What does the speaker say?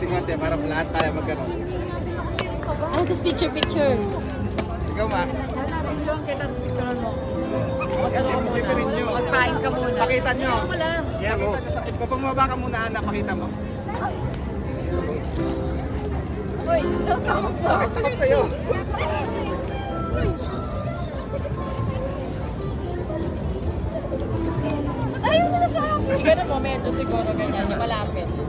konti-konti para lahat tayo magkaroon. Ah, this picture. Ikaw, ma. Yung kita sa picture mo. Mag-ano ka muna. Rin nyo. Magpain ka muna. Pakita nyo. Ano mo lang. Yeah, pakita nyo sa... Pagpumaba ka muna, Ana, pakita mo. Uy, takot po. Bakit takot sa'yo? Ayaw nila sa akin. Ganun mo, medyo siguro ganyan. Yung malapit.